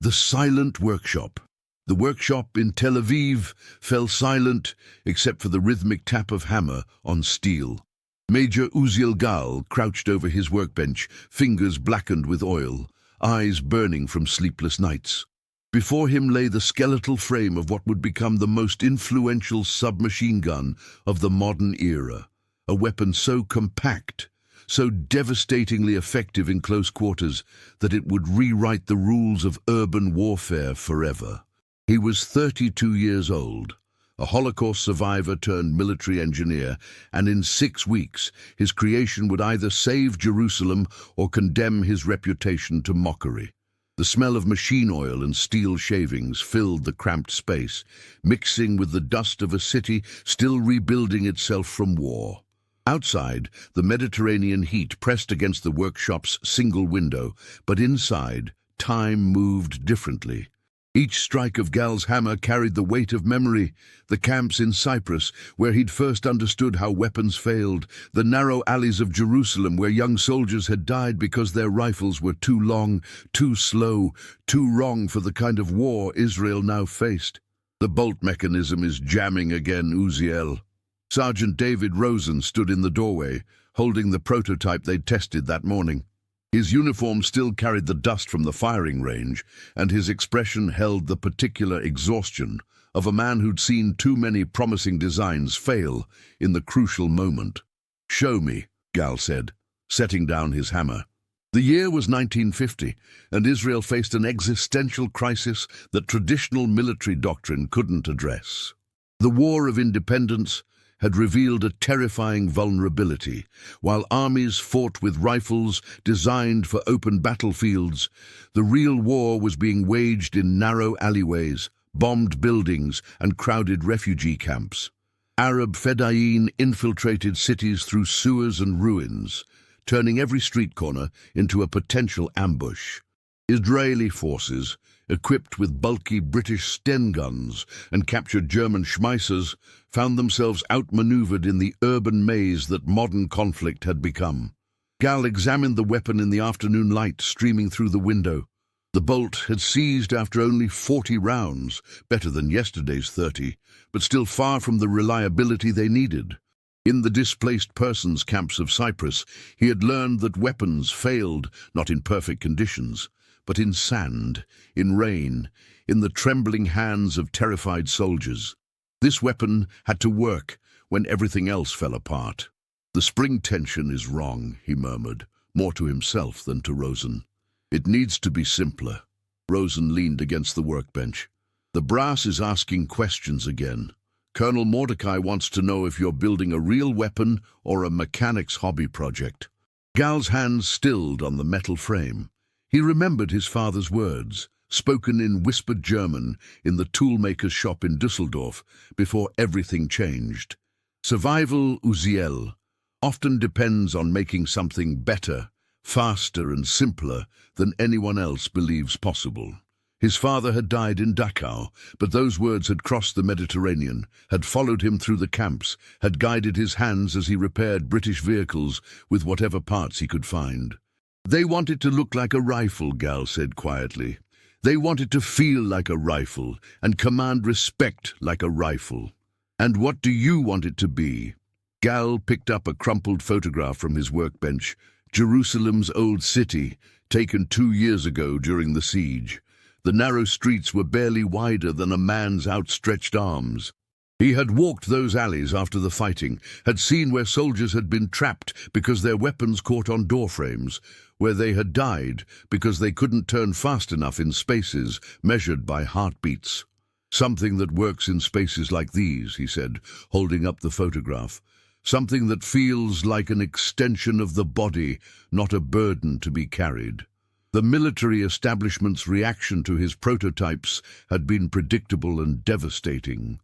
The silent workshop. The workshop in Tel Aviv fell silent except for the rhythmic tap of hammer on steel. Major Uziel Gal crouched over his workbench, fingers blackened with oil, eyes burning from sleepless nights. Before him lay the skeletal frame of what would become the most influential submachine gun of the modern era, a weapon so compact, so devastatingly effective in close quarters that it would rewrite the rules of urban warfare forever. He was 32 years old, a Holocaust survivor turned military engineer, and in 6 weeks his creation would either save Jerusalem or condemn his reputation to mockery. The smell of machine oil and steel shavings filled the cramped space, mixing with the dust of a city still rebuilding itself from war. Outside, the Mediterranean heat pressed against the workshop's single window, but inside, time moved differently. Each strike of Gal's hammer carried the weight of memory. The camps in Cyprus, where he'd first understood how weapons failed, the narrow alleys of Jerusalem where young soldiers had died because their rifles were too long, too slow, too wrong for the kind of war Israel now faced. The bolt mechanism is jamming again, Uziel. Sergeant David Rosen stood in the doorway, holding the prototype they'd tested that morning. His uniform still carried the dust from the firing range, and his expression held the particular exhaustion of a man who'd seen too many promising designs fail in the crucial moment. "Show me," Gal said, setting down his hammer. The year was 1950, and Israel faced an existential crisis that traditional military doctrine couldn't address. The War of Independence had revealed a terrifying vulnerability. While armies fought with rifles designed for open battlefields, the real war was being waged in narrow alleyways, bombed buildings, and crowded refugee camps. Arab fedayeen infiltrated cities through sewers and ruins, turning every street corner into a potential ambush. Israeli forces, equipped with bulky British Sten guns and captured German Schmeissers, found themselves outmaneuvered in the urban maze that modern conflict had become. Gal examined the weapon in the afternoon light streaming through the window. The bolt had seized after only 40 rounds, better than yesterday's 30, but still far from the reliability they needed. In the displaced persons camps of Cyprus, he had learned that weapons failed not in perfect conditions, but in sand, in rain, in the trembling hands of terrified soldiers. This weapon had to work when everything else fell apart. "The spring tension is wrong," he murmured, more to himself than to Rosen. "It needs to be simpler." Rosen leaned against the workbench. "The brass is asking questions again. Colonel Mordecai wants to know if you're building a real weapon or a mechanic's hobby project." Gal's hands stilled on the metal frame. He remembered his father's words, spoken in whispered German in the toolmaker's shop in Düsseldorf before everything changed. "Survival, Uziel, often depends on making something better, faster and simpler than anyone else believes possible." His father had died in Dachau, but those words had crossed the Mediterranean, had followed him through the camps, had guided his hands as he repaired British vehicles with whatever parts he could find. "They want it to look like a rifle," Gal said quietly. "They want it to feel like a rifle and command respect like a rifle. And what do you want it to be?" Gal picked up a crumpled photograph from his workbench, Jerusalem's old city, taken 2 years ago during the siege. The narrow streets were barely wider than a man's outstretched arms. He had walked those alleys after the fighting, had seen where soldiers had been trapped because their weapons caught on doorframes, where they had died because they couldn't turn fast enough in spaces measured by heartbeats. "Something that works in spaces like these," he said, holding up the photograph. "Something that feels like an extension of the body, not a burden to be carried." The military establishment's reaction to his prototypes had been predictable and devastating.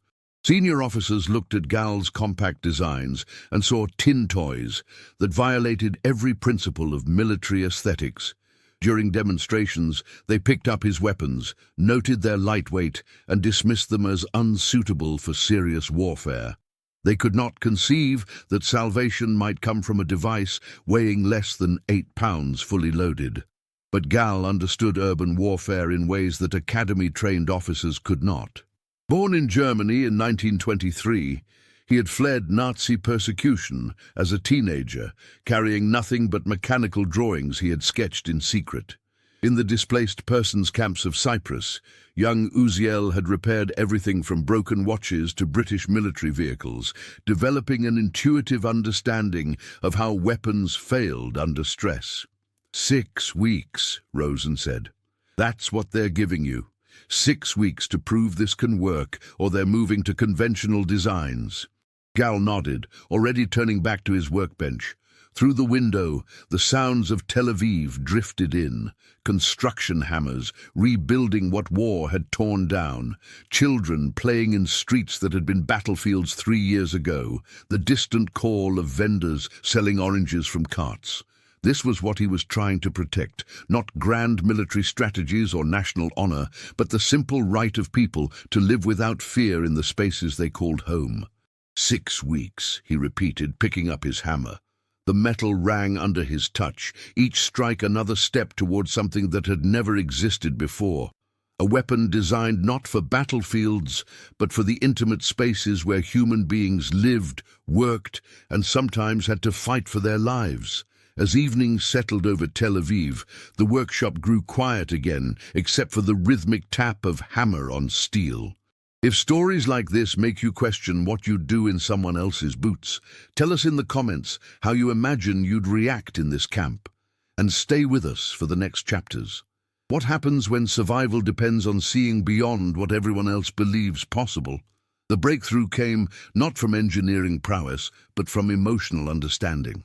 Senior officers looked at Gal's compact designs and saw tin toys that violated every principle of military aesthetics. During demonstrations, they picked up his weapons, noted their lightweight, and dismissed them as unsuitable for serious warfare. They could not conceive that salvation might come from a device weighing less than 8 pounds fully loaded. But Gal understood urban warfare in ways that academy-trained officers could not. Born in Germany in 1923, he had fled Nazi persecution as a teenager, carrying nothing but mechanical drawings he had sketched in secret. In the displaced persons camps of Cyprus, young Uziel had repaired everything from broken watches to British military vehicles, developing an intuitive understanding of how weapons failed under stress. 6 weeks, Rosen said. That's what they're giving you. 6 weeks to prove this can work, or they're moving to conventional designs. Gal nodded, already turning back to his workbench. Through the window, the sounds of Tel Aviv drifted in. Construction hammers, rebuilding what war had torn down. Children playing in streets that had been battlefields 3 years ago. The distant call of vendors selling oranges from carts. This was what he was trying to protect, not grand military strategies or national honor, but the simple right of people to live without fear in the spaces they called home. 6 weeks, he repeated, picking up his hammer. The metal rang under his touch, each strike another step toward something that had never existed before. A weapon designed not for battlefields, but for the intimate spaces where human beings lived, worked, and sometimes had to fight for their lives. As evening settled over Tel Aviv, the workshop grew quiet again, except for the rhythmic tap of hammer on steel. If stories like this make you question what you'd do in someone else's boots, tell us in the comments how you imagine you'd react in this camp. And stay with us for the next chapters. What happens when survival depends on seeing beyond what everyone else believes possible? The breakthrough came not from engineering prowess, but from emotional understanding.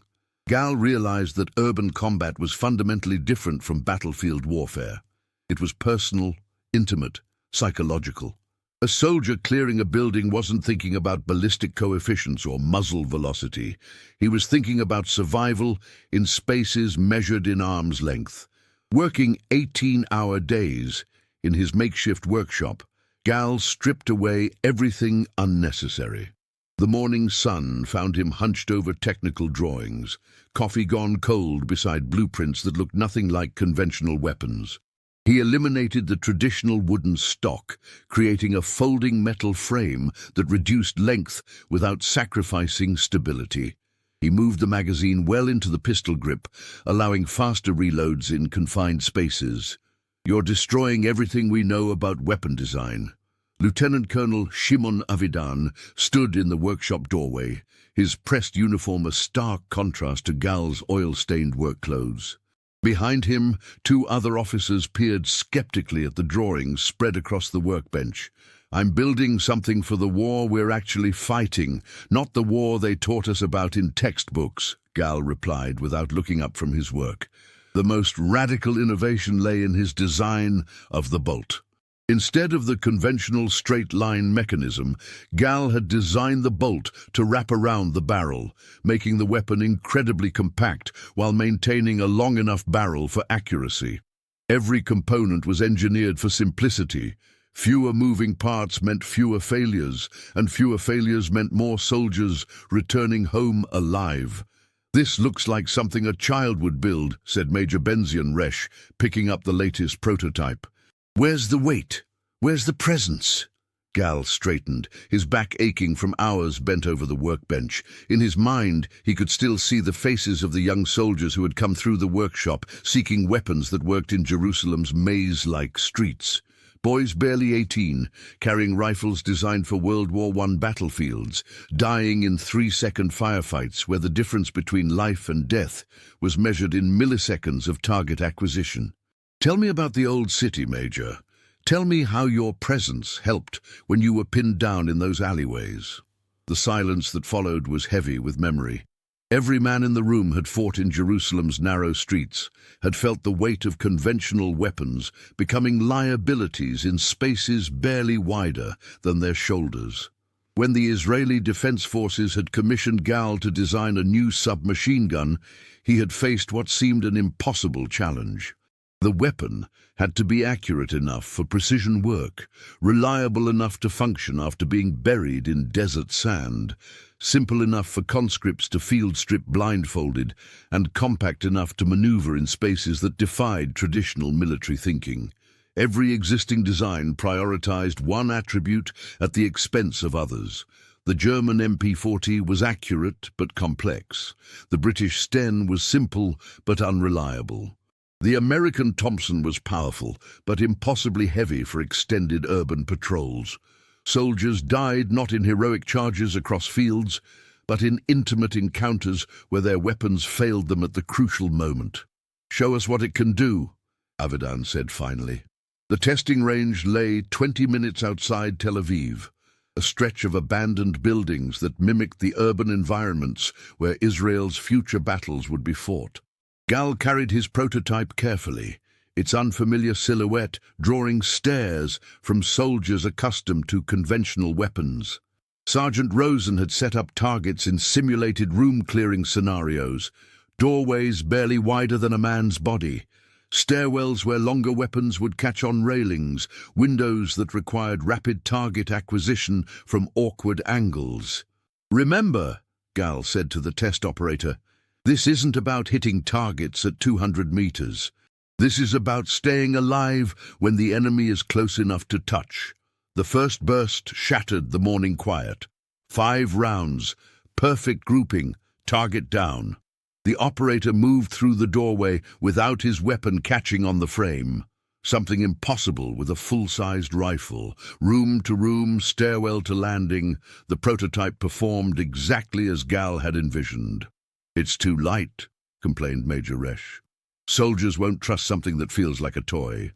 Gal realized that urban combat was fundamentally different from battlefield warfare. It was personal, intimate, psychological. A soldier clearing a building wasn't thinking about ballistic coefficients or muzzle velocity. He was thinking about survival in spaces measured in arm's length. Working 18-hour days in his makeshift workshop, Gal stripped away everything unnecessary. The morning sun found him hunched over technical drawings, coffee gone cold beside blueprints that looked nothing like conventional weapons. He eliminated the traditional wooden stock, creating a folding metal frame that reduced length without sacrificing stability. He moved the magazine well into the pistol grip, allowing faster reloads in confined spaces. "You're destroying everything we know about weapon design." Lieutenant Colonel Shimon Avidan stood in the workshop doorway, his pressed uniform a stark contrast to Gal's oil-stained work clothes. Behind him, 2 other officers peered skeptically at the drawings spread across the workbench. "I'm building something for the war we're actually fighting, not the war they taught us about in textbooks," Gal replied without looking up from his work. The most radical innovation lay in his design of the bolt. Instead of the conventional straight-line mechanism, Gal had designed the bolt to wrap around the barrel, making the weapon incredibly compact while maintaining a long enough barrel for accuracy. Every component was engineered for simplicity. Fewer moving parts meant fewer failures, and fewer failures meant more soldiers returning home alive. "This looks like something a child would build," said Major Benzion Resch, picking up the latest prototype. "Where's the weight? Where's the presence?" Gal straightened, his back aching from hours bent over the workbench. In his mind, he could still see the faces of the young soldiers who had come through the workshop, seeking weapons that worked in Jerusalem's maze-like streets. Boys barely 18, carrying rifles designed for World War I battlefields, dying in 3-second firefights where the difference between life and death was measured in milliseconds of target acquisition. "Tell me about the old city, Major. Tell me how your presence helped when you were pinned down in those alleyways." The silence that followed was heavy with memory. Every man in the room had fought in Jerusalem's narrow streets, had felt the weight of conventional weapons becoming liabilities in spaces barely wider than their shoulders. When the Israeli Defense Forces had commissioned Gal to design a new submachine gun, he had faced what seemed an impossible challenge. The weapon had to be accurate enough for precision work, reliable enough to function after being buried in desert sand. simple enough for conscripts to field strip blindfolded, and compact enough to maneuver in spaces that defied traditional military thinking. Every existing design prioritized one attribute at the expense of others. The German MP40 was accurate but complex. The British Sten was simple but unreliable. The American Thompson was powerful but impossibly heavy for extended urban patrols. Soldiers died not in heroic charges across fields, but in intimate encounters where their weapons failed them at the crucial moment. "Show us what it can do," Avidan said finally. The testing range lay 20 minutes outside Tel Aviv, a stretch of abandoned buildings that mimicked the urban environments where Israel's future battles would be fought. Gal carried his prototype carefully, its unfamiliar silhouette drawing stares from soldiers accustomed to conventional weapons. Sergeant Rosen had set up targets in simulated room-clearing scenarios, doorways barely wider than a man's body, stairwells where longer weapons would catch on railings, windows that required rapid target acquisition from awkward angles. "Remember," Gal said to the test operator, "this isn't about hitting targets at 200 meters. This is about staying alive when the enemy is close enough to touch." The first burst shattered the morning quiet. 5 rounds, perfect grouping, target down. The operator moved through the doorway without his weapon catching on the frame. Something impossible with a full-sized rifle. Room to room, stairwell to landing, the prototype performed exactly as Gal had envisioned. "It's too light," complained Major Resh. "Soldiers won't trust something that feels like a toy."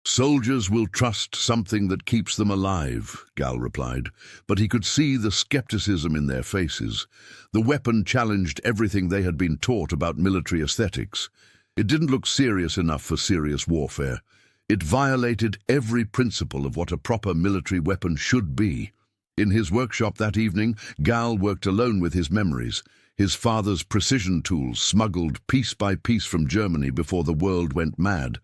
"Soldiers will trust something that keeps them alive," Gal replied, but he could see the skepticism in their faces. The weapon challenged everything they had been taught about military aesthetics. It didn't look serious enough for serious warfare. It violated every principle of what a proper military weapon should be. In his workshop that evening, Gal worked alone with his memories, his father's precision tools smuggled piece by piece from Germany before the world went mad.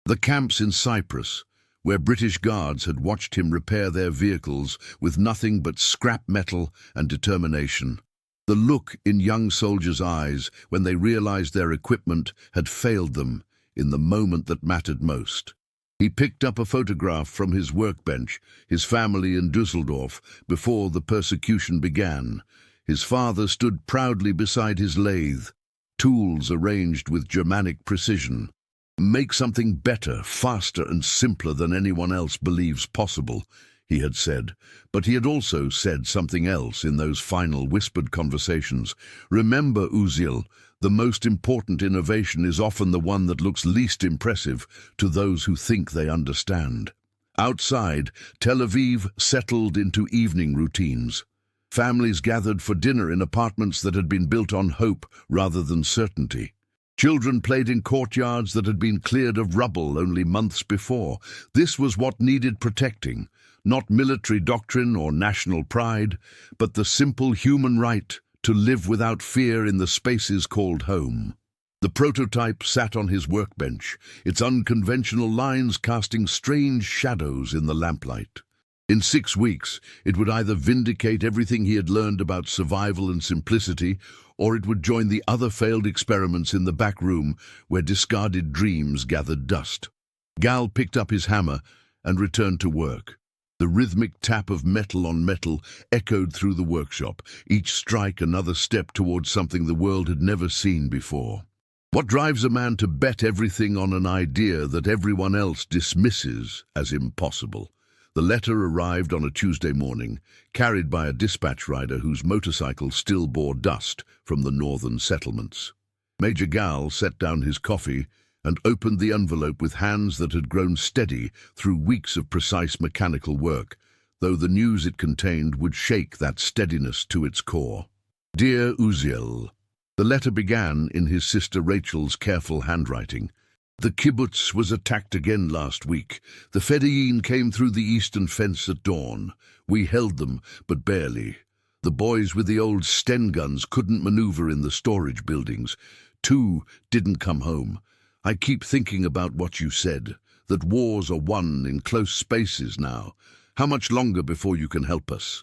The camps in Cyprus, where British guards had watched him repair their vehicles with nothing but scrap metal and determination. The look in young soldiers' eyes when they realized their equipment had failed them in the moment that mattered most. He picked up a photograph from his workbench, his family in Düsseldorf, before the persecution began. His father stood proudly beside his lathe, tools arranged with Germanic precision. "Make something better, faster and simpler than anyone else believes possible," he had said. But he had also said something else in those final whispered conversations. "Remember, Uziel, the most important innovation is often the one that looks least impressive to those who think they understand." Outside, Tel Aviv settled into evening routines. Families gathered for dinner in apartments that had been built on hope rather than certainty. Children played in courtyards that had been cleared of rubble only months before. This was what needed protecting, not military doctrine or national pride, but the simple human right to live without fear in the spaces called home. The prototype sat on his workbench, its unconventional lines casting strange shadows in the lamplight. In 6 weeks, it would either vindicate everything he had learned about survival and simplicity, or it would join the other failed experiments in the back room where discarded dreams gathered dust. Gal picked up his hammer and returned to work. The rhythmic tap of metal on metal echoed through the workshop, each strike another step towards something the world had never seen before. What drives a man to bet everything on an idea that everyone else dismisses as impossible? The letter arrived on a Tuesday morning, carried by a dispatch rider whose motorcycle still bore dust from the northern settlements. Major Gal set down his coffee and opened the envelope with hands that had grown steady through weeks of precise mechanical work, though the news it contained would shake that steadiness to its core. "Dear Uziel," the letter began in his sister Rachel's careful handwriting. "The kibbutz was attacked again last week. The Fedayeen came through the eastern fence at dawn. We held them, but barely. The boys with the old Sten guns couldn't maneuver in the storage buildings. 2 didn't come home. I keep thinking about what you said, that wars are won in close spaces now. How much longer before you can help us?"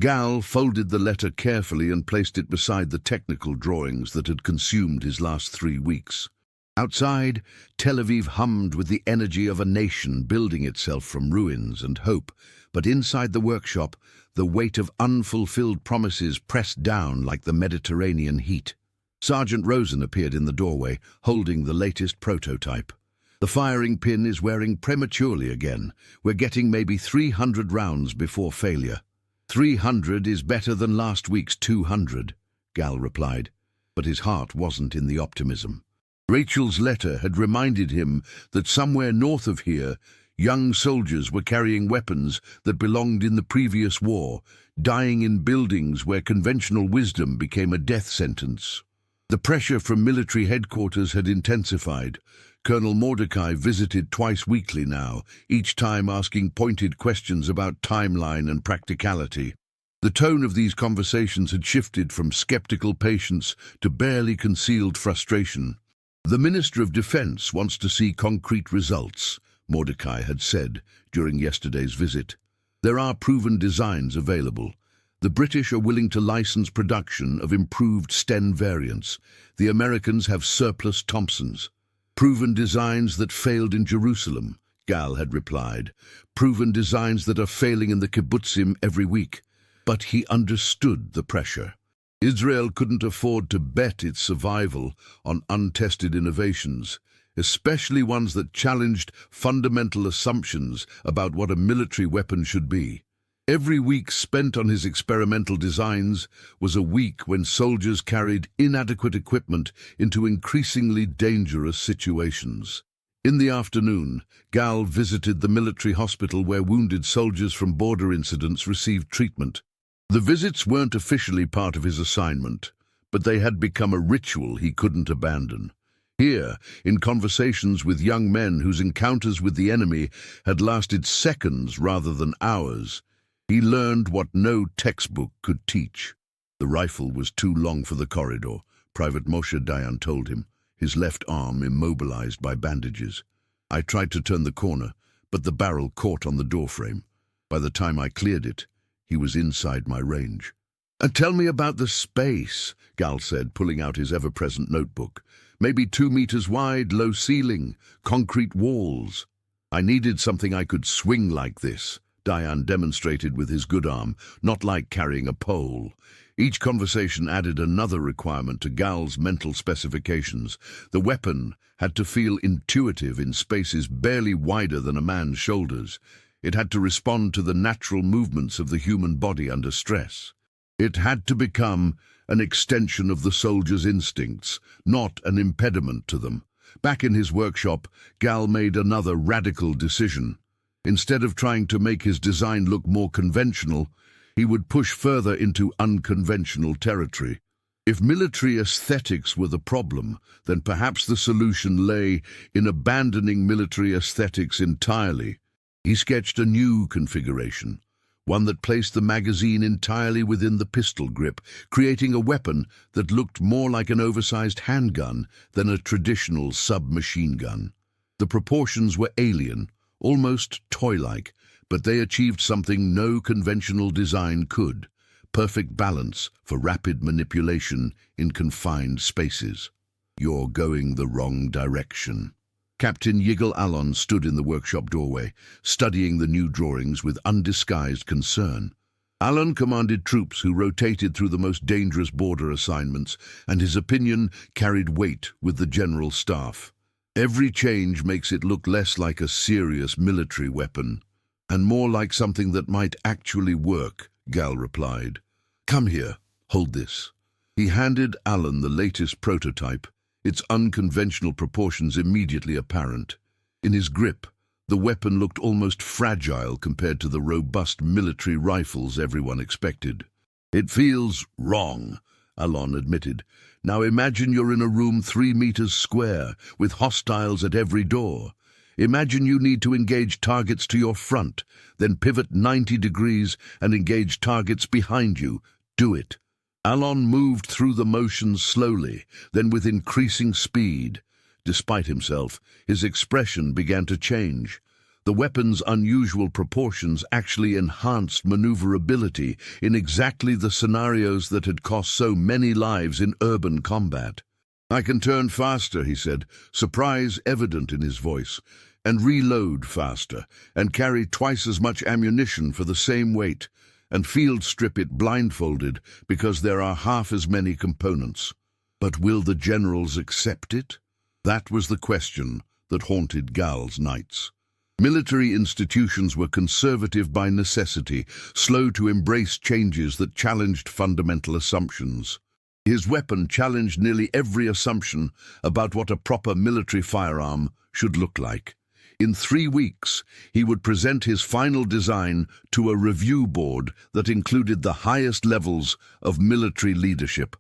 Gal folded the letter carefully and placed it beside the technical drawings that had consumed his last 3 weeks. Outside, Tel Aviv hummed with the energy of a nation building itself from ruins and hope, but inside the workshop, the weight of unfulfilled promises pressed down like the Mediterranean heat. Sergeant Rosen appeared in the doorway, holding the latest prototype. The firing pin is wearing prematurely again. We're getting maybe 300 rounds before failure. 300 is better than last week's 200, Gal replied, but his heart wasn't in the optimism. Rachel's letter had reminded him that somewhere north of here, young soldiers were carrying weapons that belonged in the previous war, dying in buildings where conventional wisdom became a death sentence. The pressure from military headquarters had intensified. Colonel Mordecai visited twice weekly now, each time asking pointed questions about timeline and practicality. The tone of these conversations had shifted from skeptical patience to barely concealed frustration. "The Minister of Defense wants to see concrete results," Mordecai had said during yesterday's visit. "There are proven designs available. The British are willing to license production of improved Sten variants. The Americans have surplus Thompsons. Proven designs that failed in Jerusalem," Gal had replied. "Proven designs that are failing in the kibbutzim every week." But he understood the pressure. Israel couldn't afford to bet its survival on untested innovations, especially ones that challenged fundamental assumptions about what a military weapon should be. Every week spent on his experimental designs was a week when soldiers carried inadequate equipment into increasingly dangerous situations. In the afternoon, Gal visited the military hospital where wounded soldiers from border incidents received treatment. The visits weren't officially part of his assignment, but they had become a ritual he couldn't abandon. Here, in conversations with young men whose encounters with the enemy had lasted seconds rather than hours, he learned what no textbook could teach. The rifle was too long for the corridor, Private Moshe Dayan told him, his left arm immobilized by bandages. "I tried to turn the corner, but the barrel caught on the doorframe. By the time I cleared it, he was inside my range." "And tell me about the space," Gal said, pulling out his ever-present notebook. "Maybe 2 meters wide, low ceiling, concrete walls." "I needed something I could swing like this," Dayan demonstrated with his good arm, "not like carrying a pole." Each conversation added another requirement to Gal's mental specifications. The weapon had to feel intuitive in spaces barely wider than a man's shoulders. It had to respond to the natural movements of the human body under stress. It had to become an extension of the soldier's instincts, not an impediment to them. Back in his workshop, Gal made another radical decision. Instead of trying to make his design look more conventional, he would push further into unconventional territory. If military aesthetics were the problem, then perhaps the solution lay in abandoning military aesthetics entirely. He sketched a new configuration, one that placed the magazine entirely within the pistol grip, creating a weapon that looked more like an oversized handgun than a traditional submachine gun. The proportions were alien, almost toy-like, but they achieved something no conventional design could: perfect balance for rapid manipulation in confined spaces. "You're going the wrong direction." Captain Yigal Allon stood in the workshop doorway, studying the new drawings with undisguised concern. Allon commanded troops who rotated through the most dangerous border assignments, and his opinion carried weight with the general staff. "Every change makes it look less like a serious military weapon, and more like something that might actually work," Gal replied. "Come here, hold this." He handed Allon the latest prototype, its unconventional proportions immediately apparent. In his grip, the weapon looked almost fragile compared to the robust military rifles everyone expected. "It feels wrong," Allon admitted. "Now imagine you're in a room 3 meters square, with hostiles at every door. Imagine you need to engage targets to your front, then pivot 90 degrees and engage targets behind you. Do it." Allon moved through the motions slowly, then with increasing speed. Despite himself, his expression began to change. The weapon's unusual proportions actually enhanced maneuverability in exactly the scenarios that had cost so many lives in urban combat. "I can turn faster," he said, surprise evident in his voice, "and reload faster, and carry twice as much ammunition for the same weight, and field strip it blindfolded because there are half as many components. But will the generals accept it?" That was the question that haunted Gal's nights. Military institutions were conservative by necessity, slow to embrace changes that challenged fundamental assumptions. His weapon challenged nearly every assumption about what a proper military firearm should look like. In 3 weeks, he would present his final design to a review board that included the highest levels of military leadership.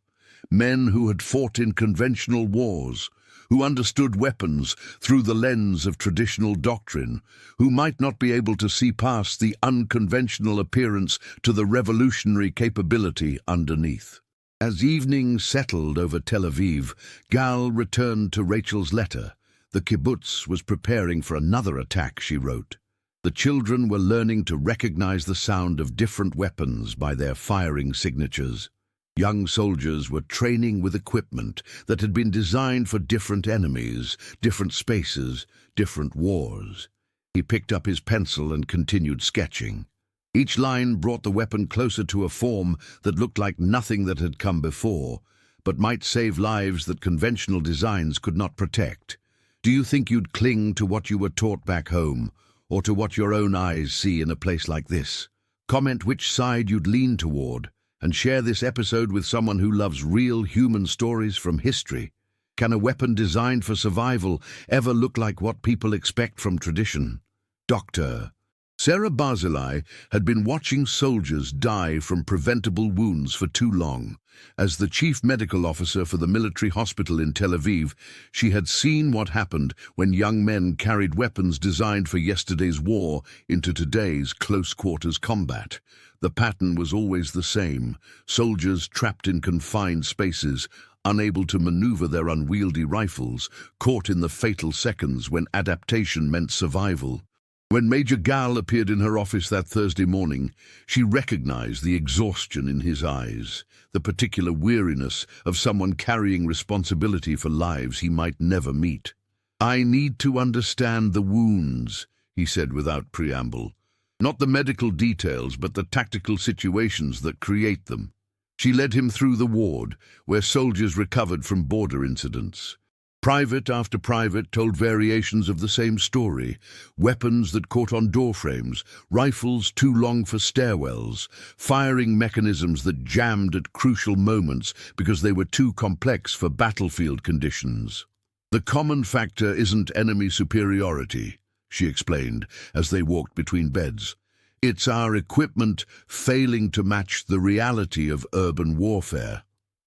Men who had fought in conventional wars, who understood weapons through the lens of traditional doctrine, who might not be able to see past the unconventional appearance to the revolutionary capability underneath. As evening settled over Tel Aviv, Gal returned to Rachel's letter. The kibbutz was preparing for another attack, she wrote. The children were learning to recognize the sound of different weapons by their firing signatures. Young soldiers were training with equipment that had been designed for different enemies, different spaces, different wars. He picked up his pencil and continued sketching. Each line brought the weapon closer to a form that looked like nothing that had come before, but might save lives that conventional designs could not protect. "Do you think you'd cling to what you were taught back home, or to what your own eyes see in a place like this? Comment which side you'd lean toward, and share this episode with someone who loves real human stories from history. Can a weapon designed for survival ever look like what people expect from tradition?" Dr. Sarah Barzilai had been watching soldiers die from preventable wounds for too long. As the chief medical officer for the military hospital in Tel Aviv, she had seen what happened when young men carried weapons designed for yesterday's war into today's close-quarters combat. The pattern was always the same: soldiers trapped in confined spaces, unable to maneuver their unwieldy rifles, caught in the fatal seconds when adaptation meant survival. When Major Gal appeared in her office that Thursday morning, she recognized the exhaustion in his eyes, the particular weariness of someone carrying responsibility for lives he might never meet. "I need to understand the wounds," he said without preamble. "Not the medical details, but the tactical situations that create them." She led him through the ward, where soldiers recovered from border incidents. Private after private told variations of the same story: weapons that caught on doorframes, rifles too long for stairwells, firing mechanisms that jammed at crucial moments because they were too complex for battlefield conditions. "The common factor isn't enemy superiority," she explained as they walked between beds. "It's our equipment failing to match the reality of urban warfare."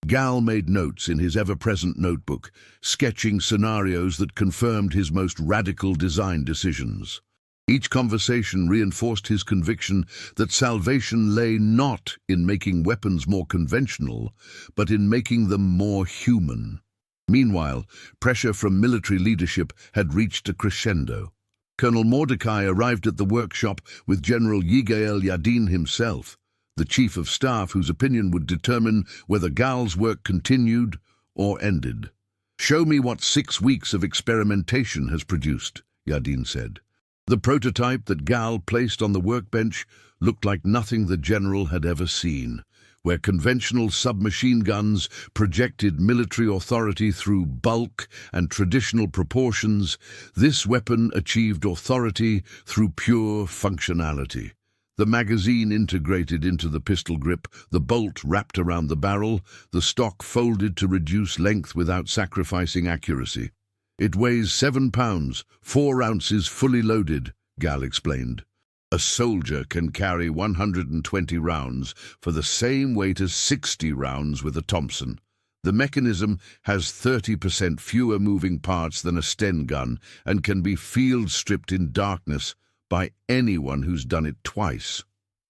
Gal made notes in his ever-present notebook, sketching scenarios that confirmed his most radical design decisions. Each conversation reinforced his conviction that salvation lay not in making weapons more conventional, but in making them more human. Meanwhile, pressure from military leadership had reached a crescendo. Colonel Mordecai arrived at the workshop with General Yigael Yadin himself, the chief of staff whose opinion would determine whether Gal's work continued or ended. "Show me what 6 weeks of experimentation has produced," Yadin said. The prototype that Gal placed on the workbench looked like nothing the general had ever seen. Where conventional submachine guns projected military authority through bulk and traditional proportions, this weapon achieved authority through pure functionality. The magazine integrated into the pistol grip, the bolt wrapped around the barrel, the stock folded to reduce length without sacrificing accuracy. "It weighs 7 pounds, 4 ounces fully loaded," Gal explained. "A soldier can carry 120 rounds for the same weight as 60 rounds with a Thompson. The mechanism has 30% fewer moving parts than a Sten gun and can be field-stripped in darkness by anyone who's done it twice."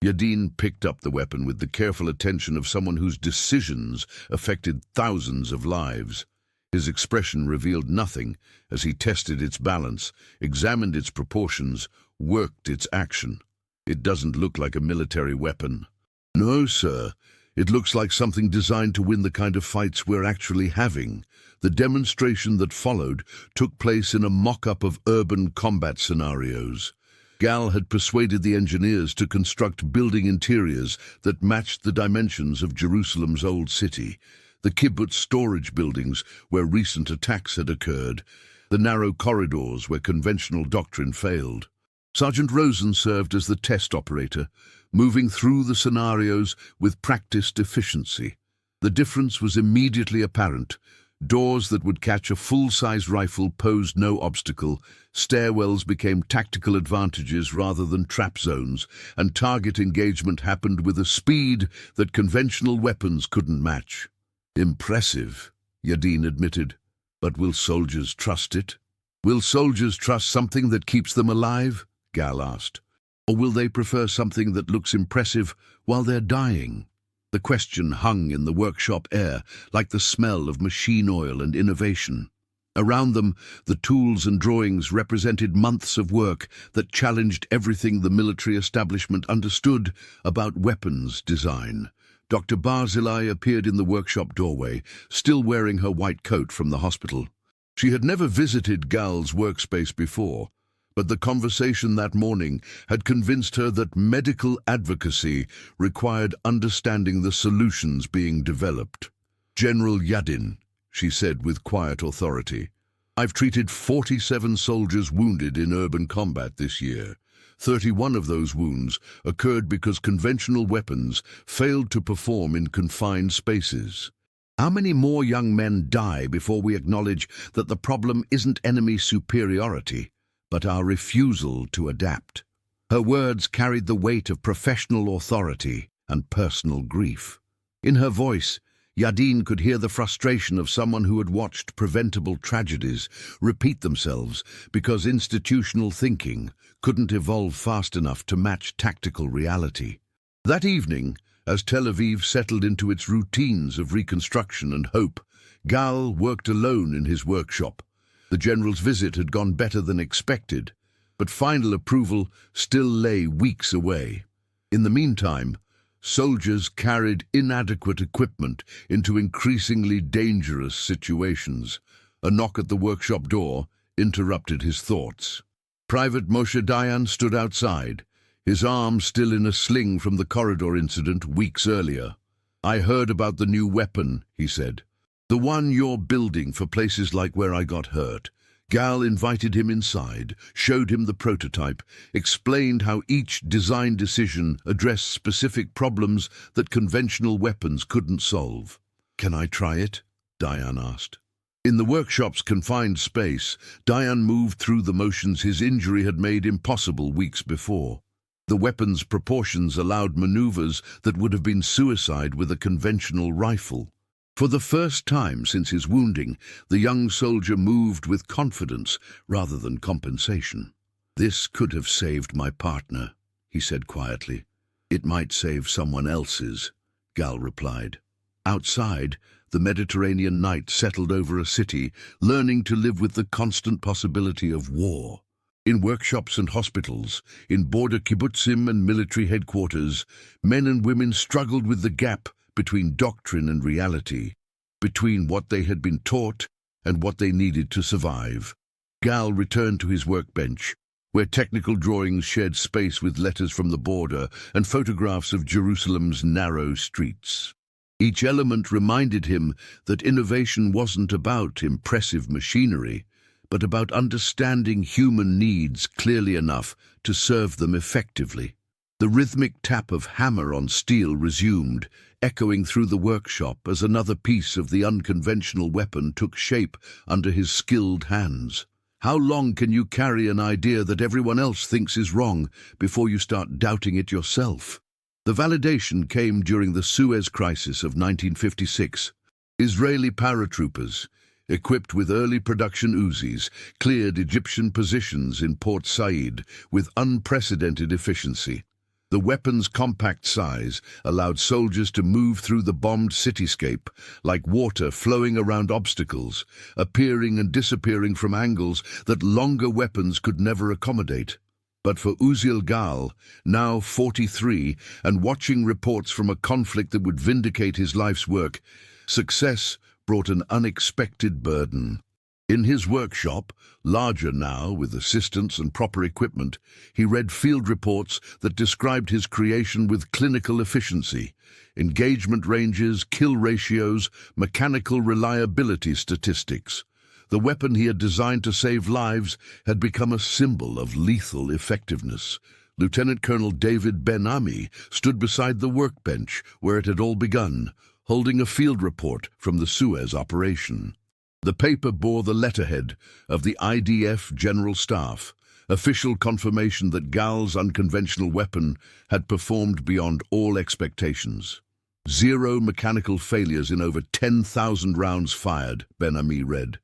Yadin picked up the weapon with the careful attention of someone whose decisions affected thousands of lives. His expression revealed nothing as he tested its balance, examined its proportions, worked its action. It doesn't look like a military weapon. No, sir. It looks like something designed to win the kind of fights we're actually having. The demonstration that followed took place in a mock-up of urban combat scenarios. Gal had persuaded the engineers to construct building interiors that matched the dimensions of Jerusalem's old city, the kibbutz storage buildings where recent attacks had occurred, the narrow corridors where conventional doctrine failed. Sergeant Rosen served as the test operator, moving through the scenarios with practiced efficiency. The difference was immediately apparent. Doors that would catch a full-size rifle posed no obstacle, stairwells became tactical advantages rather than trap zones, and target engagement happened with a speed that conventional weapons couldn't match. Impressive, Yadin admitted. But will soldiers trust it? Will soldiers trust something that keeps them alive? Gal asked. Or will they prefer something that looks impressive while they're dying? The question hung in the workshop air like the smell of machine oil and innovation. Around them, the tools and drawings represented months of work that challenged everything the military establishment understood about weapons design. Dr. Barzilai appeared in the workshop doorway, still wearing her white coat from the hospital. She had never visited Gal's workspace before, but the conversation that morning had convinced her that medical advocacy required understanding the solutions being developed. General Yadin, she said with quiet authority, I've treated 47 soldiers wounded in urban combat this year. 31 of those wounds occurred because conventional weapons failed to perform in confined spaces. How many more young men die before we acknowledge that the problem isn't enemy superiority, but our refusal to adapt? Her words carried the weight of professional authority and personal grief. In her voice, Yadin could hear the frustration of someone who had watched preventable tragedies repeat themselves because institutional thinking couldn't evolve fast enough to match tactical reality. That evening, as Tel Aviv settled into its routines of reconstruction and hope, Gal worked alone in his workshop. The general's visit had gone better than expected, but final approval still lay weeks away. In the meantime, soldiers carried inadequate equipment into increasingly dangerous situations. A knock at the workshop door interrupted his thoughts. Private Moshe Dayan stood outside, his arm still in a sling from the corridor incident weeks earlier. I heard about the new weapon, he said. The one you're building for places like where I got hurt. Gal invited him inside, showed him the prototype, explained how each design decision addressed specific problems that conventional weapons couldn't solve. Can I try it? Dayan asked. In the workshop's confined space, Dayan moved through the motions his injury had made impossible weeks before. The weapon's proportions allowed maneuvers that would have been suicide with a conventional rifle. For the first time since his wounding, the young soldier moved with confidence rather than compensation. This could have saved my partner, he said quietly. It might save someone else's, Gal replied. Outside, the Mediterranean night settled over a city, learning to live with the constant possibility of war. In workshops and hospitals, in border kibbutzim and military headquarters, men and women struggled with the gap between doctrine and reality, between what they had been taught and what they needed to survive. Gal returned to his workbench, where technical drawings shared space with letters from the border and photographs of Jerusalem's narrow streets. Each element reminded him that innovation wasn't about impressive machinery, but about understanding human needs clearly enough to serve them effectively. The rhythmic tap of hammer on steel resumed, echoing through the workshop as another piece of the unconventional weapon took shape under his skilled hands. How long can you carry an idea that everyone else thinks is wrong before you start doubting it yourself? The validation came during the Suez Crisis of 1956. Israeli paratroopers, equipped with early production Uzis, cleared Egyptian positions in Port Said with unprecedented efficiency. The weapon's compact size allowed soldiers to move through the bombed cityscape like water flowing around obstacles, appearing and disappearing from angles that longer weapons could never accommodate. But for Uziel Gal, now 43, and watching reports from a conflict that would vindicate his life's work, success brought an unexpected burden. In his workshop, larger now with assistants and proper equipment, he read field reports that described his creation with clinical efficiency, engagement ranges, kill ratios, mechanical reliability statistics. The weapon he had designed to save lives had become a symbol of lethal effectiveness. Lieutenant Colonel David Ben-Ami stood beside the workbench where it had all begun, holding a field report from the Suez operation. The paper bore the letterhead of the IDF General Staff, official confirmation that Gal's unconventional weapon had performed beyond all expectations. 0 mechanical failures in over 10,000 rounds fired, Ben-Ami read.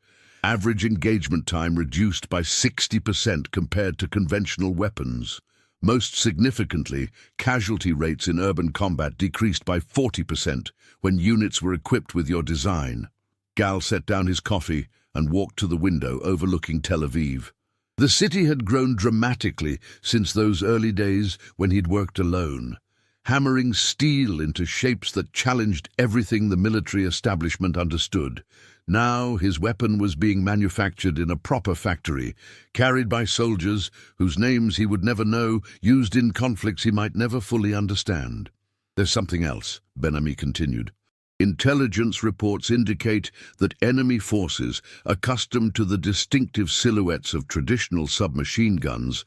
Average engagement time reduced by 60% compared to conventional weapons. Most significantly, casualty rates in urban combat decreased by 40% when units were equipped with your design. Gal set down his coffee and walked to the window overlooking Tel Aviv. The city had grown dramatically since those early days when he'd worked alone, hammering steel into shapes that challenged everything the military establishment understood. Now his weapon was being manufactured in a proper factory, carried by soldiers whose names he would never know, used in conflicts he might never fully understand. There's something else, Ben-Ami continued. Intelligence reports indicate that enemy forces, accustomed to the distinctive silhouettes of traditional submachine guns,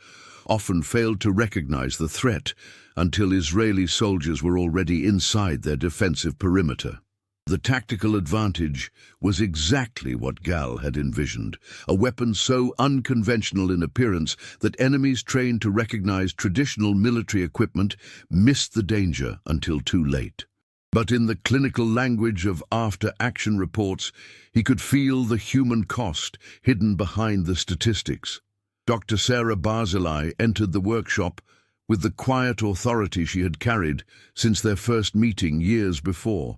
often failed to recognize the threat until Israeli soldiers were already inside their defensive perimeter. The tactical advantage was exactly what Gal had envisioned, a weapon so unconventional in appearance that enemies trained to recognize traditional military equipment missed the danger until too late. But in the clinical language of after-action reports, he could feel the human cost hidden behind the statistics. Dr. Sarah Barzilai entered the workshop with the quiet authority she had carried since their first meeting years before.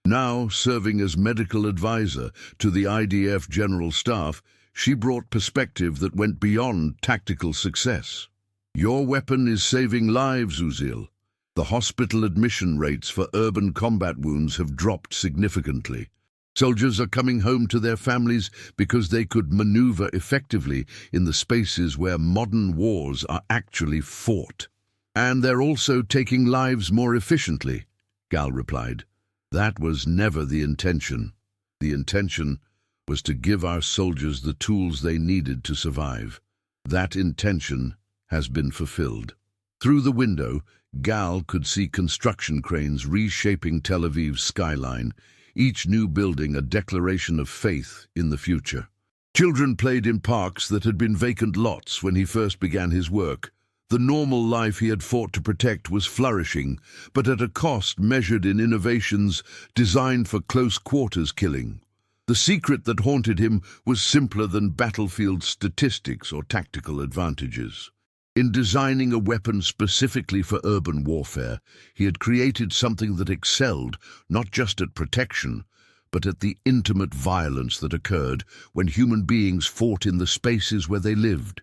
Now, serving as medical advisor to the IDF General Staff, she brought perspective that went beyond tactical success. Your weapon is saving lives, Uziel. The hospital admission rates for urban combat wounds have dropped significantly. Soldiers are coming home to their families because they could maneuver effectively in the spaces where modern wars are actually fought. And they're also taking lives more efficiently, Gal replied. That was never the intention. The intention was to give our soldiers the tools they needed to survive. That intention has been fulfilled. Through the window, Gal could see construction cranes reshaping Tel Aviv's skyline, each new building a declaration of faith in the future. Children played in parks that had been vacant lots when he first began his work. The normal life he had fought to protect was flourishing, but at a cost measured in innovations designed for close-quarters killing. The secret that haunted him was simpler than battlefield statistics or tactical advantages. In designing a weapon specifically for urban warfare, he had created something that excelled not just at protection, but at the intimate violence that occurred when human beings fought in the spaces where they lived.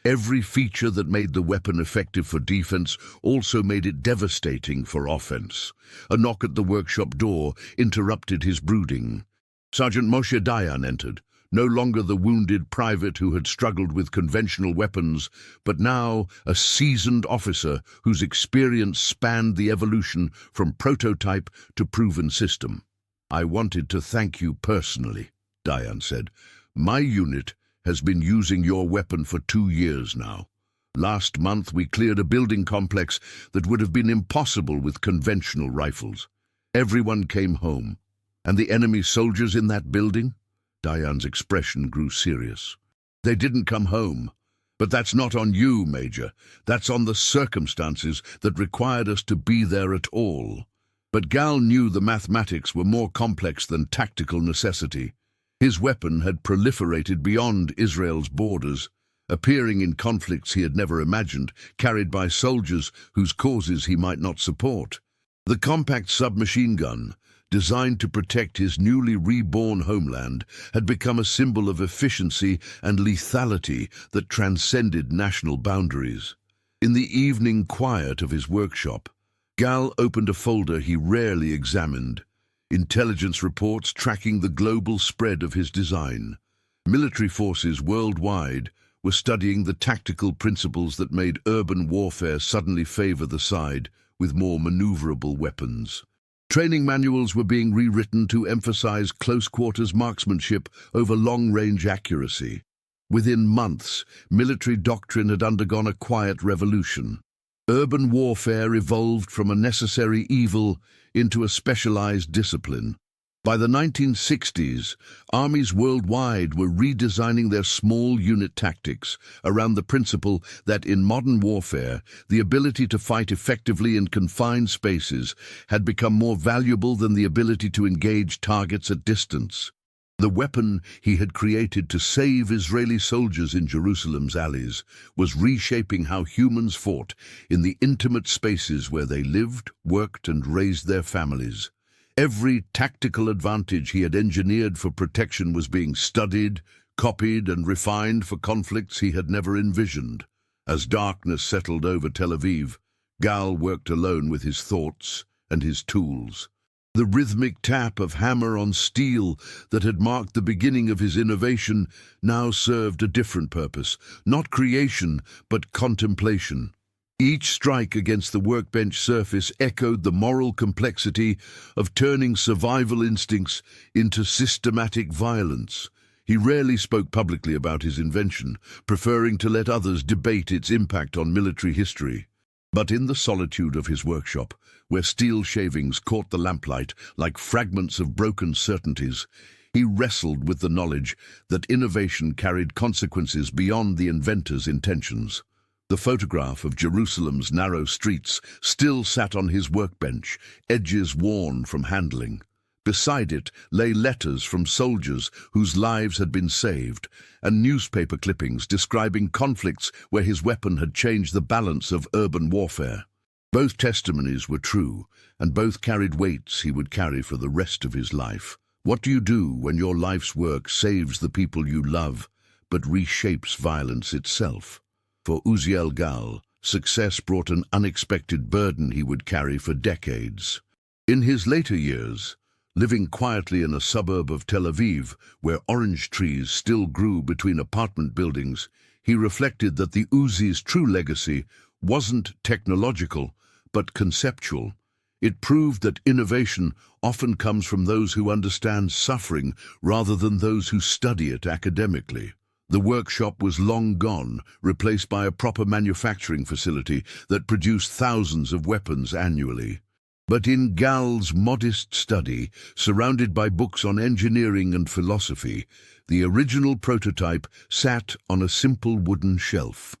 Every feature that made the weapon effective for defense also made it devastating for offense. A knock at the workshop door interrupted his brooding. Sergeant Moshe Dayan entered, no longer the wounded private who had struggled with conventional weapons, but now a seasoned officer whose experience spanned the evolution from prototype to proven system. I wanted to thank you personally, Dayan said. My unit has been using your weapon for 2 years now. Last month we cleared a building complex that would have been impossible with conventional rifles. Everyone came home. And the enemy soldiers in that building? Dayan's expression grew serious. They didn't come home. But that's not on you, Major. That's on the circumstances that required us to be there at all. But Gal knew the mathematics were more complex than tactical necessity. His weapon had proliferated beyond Israel's borders, appearing in conflicts he had never imagined, carried by soldiers whose causes he might not support. The compact submachine gun, designed to protect his newly reborn homeland, had become a symbol of efficiency and lethality that transcended national boundaries. In the evening quiet of his workshop, Gal opened a folder he rarely examined, intelligence reports tracking the global spread of his design. Military forces worldwide were studying the tactical principles that made urban warfare suddenly favor the side with more maneuverable weapons. Training manuals were being rewritten to emphasize close-quarters marksmanship over long-range accuracy. Within months, military doctrine had undergone a quiet revolution. Urban warfare evolved from a necessary evil into a specialized discipline. By the 1960s, armies worldwide were redesigning their small unit tactics around the principle that in modern warfare, the ability to fight effectively in confined spaces had become more valuable than the ability to engage targets at distance. The weapon he had created to save Israeli soldiers in Jerusalem's alleys was reshaping how humans fought in the intimate spaces where they lived, worked, and raised their families. Every tactical advantage he had engineered for protection was being studied, copied, and refined for conflicts he had never envisioned. As darkness settled over Tel Aviv, Gal worked alone with his thoughts and his tools. The rhythmic tap of hammer on steel that had marked the beginning of his innovation now served a different purpose, not creation, but contemplation. Each strike against the workbench surface echoed the moral complexity of turning survival instincts into systematic violence. He rarely spoke publicly about his invention, preferring to let others debate its impact on military history. But in the solitude of his workshop, where steel shavings caught the lamplight like fragments of broken certainties, he wrestled with the knowledge that innovation carried consequences beyond the inventor's intentions. The photograph of Jerusalem's narrow streets still sat on his workbench, edges worn from handling. Beside it lay letters from soldiers whose lives had been saved, and newspaper clippings describing conflicts where his weapon had changed the balance of urban warfare. Both testimonies were true, and both carried weights he would carry for the rest of his life. What do you do when your life's work saves the people you love, but reshapes violence itself? For Uziel Gal, success brought an unexpected burden he would carry for decades. In his later years, living quietly in a suburb of Tel Aviv, where orange trees still grew between apartment buildings, he reflected that the Uzi's true legacy wasn't technological, but conceptual. It proved that innovation often comes from those who understand suffering rather than those who study it academically. The workshop was long gone, replaced by a proper manufacturing facility that produced thousands of weapons annually. But in Gal's modest study, surrounded by books on engineering and philosophy, the original prototype sat on a simple wooden shelf.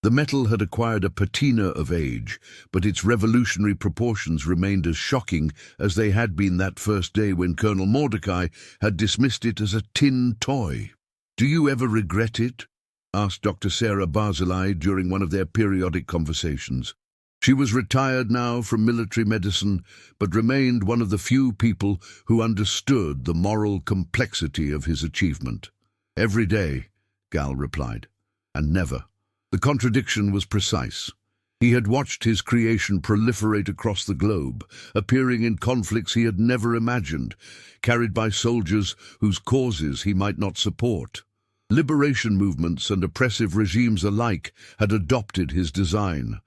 The metal had acquired a patina of age, but its revolutionary proportions remained as shocking as they had been that first day when Colonel Mordecai had dismissed it as a tin toy. "Do you ever regret it?" asked Dr. Sarah Barzilai during one of their periodic conversations. She was retired now from military medicine, but remained one of the few people who understood the moral complexity of his achievement. "Every day," Gal replied, "and never." The contradiction was precise. He had watched his creation proliferate across the globe, appearing in conflicts he had never imagined, carried by soldiers whose causes he might not support. Liberation movements and oppressive regimes alike had adopted his design.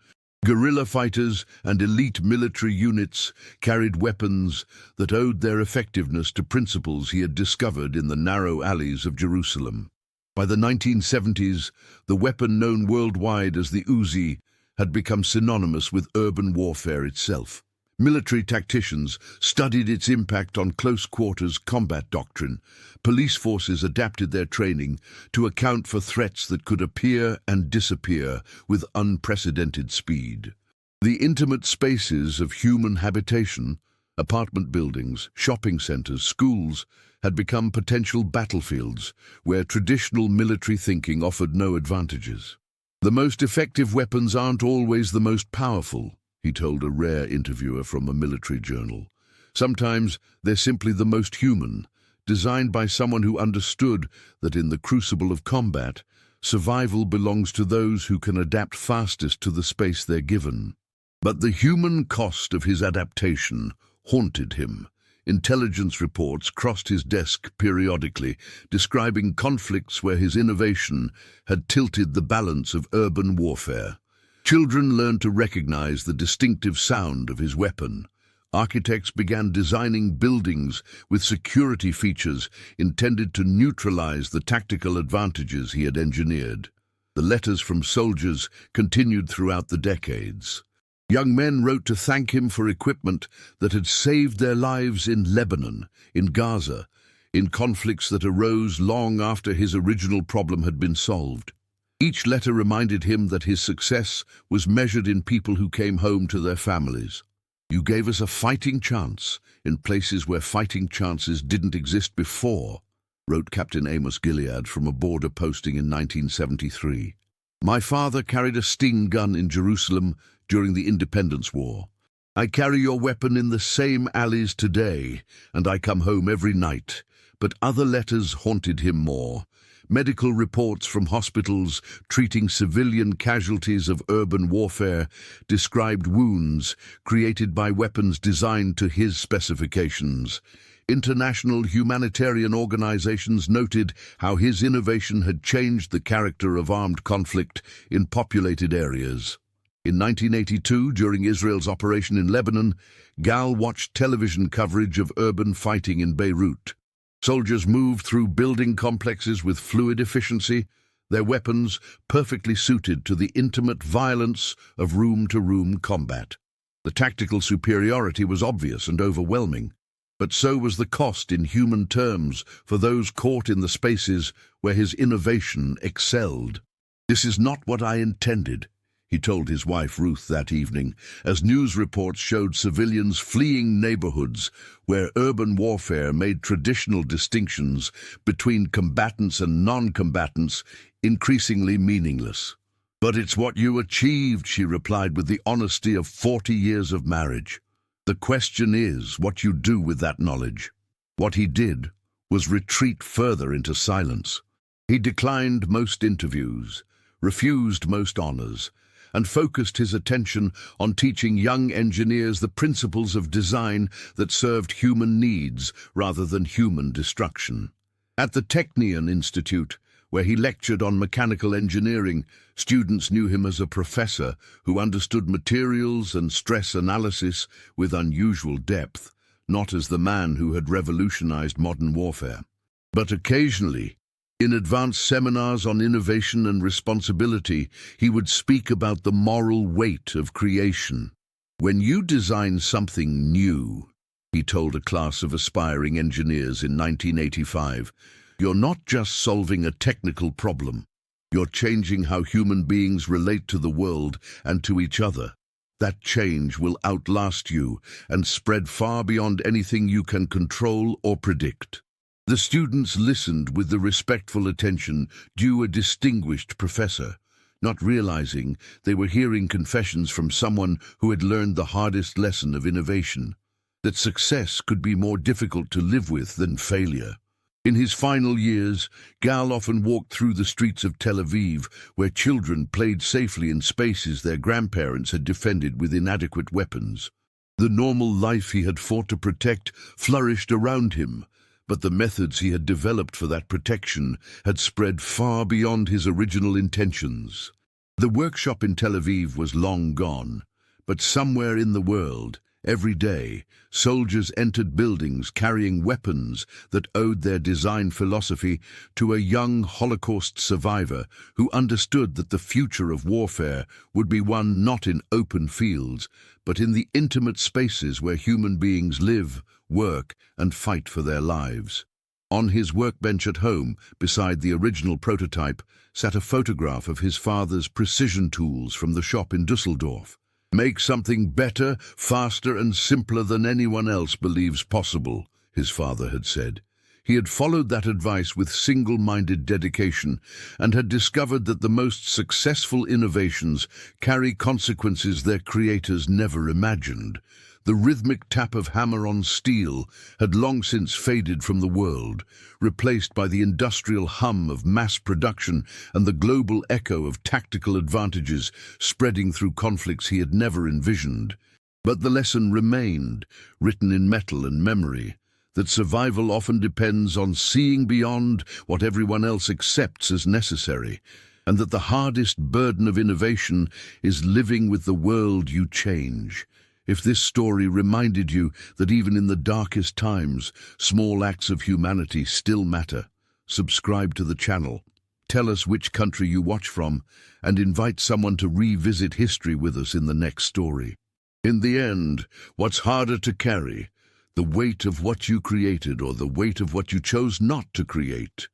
Guerrilla fighters and elite military units carried weapons that owed their effectiveness to principles he had discovered in the narrow alleys of Jerusalem. By the 1970s, the weapon known worldwide as the Uzi had become synonymous with urban warfare itself. Military tacticians studied its impact on close-quarters combat doctrine. Police forces adapted their training to account for threats that could appear and disappear with unprecedented speed. The intimate spaces of human habitation, apartment buildings, shopping centers, schools, had become potential battlefields where traditional military thinking offered no advantages. "The most effective weapons aren't always the most powerful," he told a rare interviewer from a military journal. "Sometimes they're simply the most human, designed by someone who understood that in the crucible of combat, Survival belongs to those who can adapt fastest to the space they're given. But the human cost of his adaptation haunted him. Intelligence reports crossed his desk periodically, describing conflicts where his innovation had tilted the balance of urban warfare. Children learned to recognize the distinctive sound of his weapon. Architects began designing buildings with security features intended to neutralize the tactical advantages he had engineered. The letters from soldiers continued throughout the decades. Young men wrote to thank him for equipment that had saved their lives in Lebanon, in Gaza, in conflicts that arose long after his original problem had been solved. Each letter reminded him that his success was measured in people who came home to their families. "You gave us a fighting chance in places where fighting chances didn't exist before," wrote Captain Amos Gilead from a border posting in 1973. "My father carried a Sting gun in Jerusalem during the Independence War. I carry your weapon in the same alleys today, and I come home every night." But other letters haunted him more. Medical reports from hospitals treating civilian casualties of urban warfare described wounds created by weapons designed to his specifications. International humanitarian organizations noted how his innovation had changed the character of armed conflict in populated areas. In 1982, during Israel's operation in Lebanon, Gal watched television coverage of urban fighting in Beirut. Soldiers moved through building complexes with fluid efficiency, their weapons perfectly suited to the intimate violence of room-to-room combat. The tactical superiority was obvious and overwhelming, but so was the cost in human terms for those caught in the spaces where his innovation excelled. "This is not what I intended," he told his wife Ruth that evening, as news reports showed civilians fleeing neighborhoods where urban warfare made traditional distinctions between combatants and non-combatants increasingly meaningless. "But it's what you achieved," she replied with the honesty of 40 years of marriage. "The question is what you do with that knowledge." What he did was retreat further into silence. He declined most interviews, refused most honors, and focused his attention on teaching young engineers the principles of design that served human needs rather than human destruction. At the Technion Institute, where he lectured on mechanical engineering, students knew him as a professor who understood materials and stress analysis with unusual depth, not as the man who had revolutionized modern warfare. But occasionally, in advanced seminars on innovation and responsibility, he would speak about the moral weight of creation. "When you design something new," he told a class of aspiring engineers in 1985, "you're not just solving a technical problem. You're changing how human beings relate to the world and to each other. That change will outlast you and spread far beyond anything you can control or predict." The students listened with the respectful attention due a distinguished professor, not realizing they were hearing confessions from someone who had learned the hardest lesson of innovation, that success could be more difficult to live with than failure. In his final years, Gal often walked through the streets of Tel Aviv, where children played safely in spaces their grandparents had defended with inadequate weapons. The normal life he had fought to protect flourished around him, but the methods he had developed for that protection had spread far beyond his original intentions. The workshop in Tel Aviv was long gone, but somewhere in the world, every day, soldiers entered buildings carrying weapons that owed their design philosophy to a young Holocaust survivor who understood that the future of warfare would be won not in open fields, but in the intimate spaces where human beings live, work, and fight for their lives. On his workbench at home, beside the original prototype, sat a photograph of his father's precision tools from the shop in Düsseldorf. "Make something better, faster, and simpler than anyone else believes possible," his father had said. He had followed that advice with single-minded dedication and had discovered that the most successful innovations carry consequences their creators never imagined. The rhythmic tap of hammer on steel had long since faded from the world, replaced by the industrial hum of mass production and the global echo of tactical advantages spreading through conflicts he had never envisioned. But the lesson remained, written in metal and memory, that survival often depends on seeing beyond what everyone else accepts as necessary, and that the hardest burden of innovation is living with the world you change. If this story reminded you that even in the darkest times, small acts of humanity still matter, subscribe to the channel. Tell us which country you watch from, and invite someone to revisit history with us in the next story. In the end, what's harder to carry, the weight of what you created or the weight of what you chose not to create?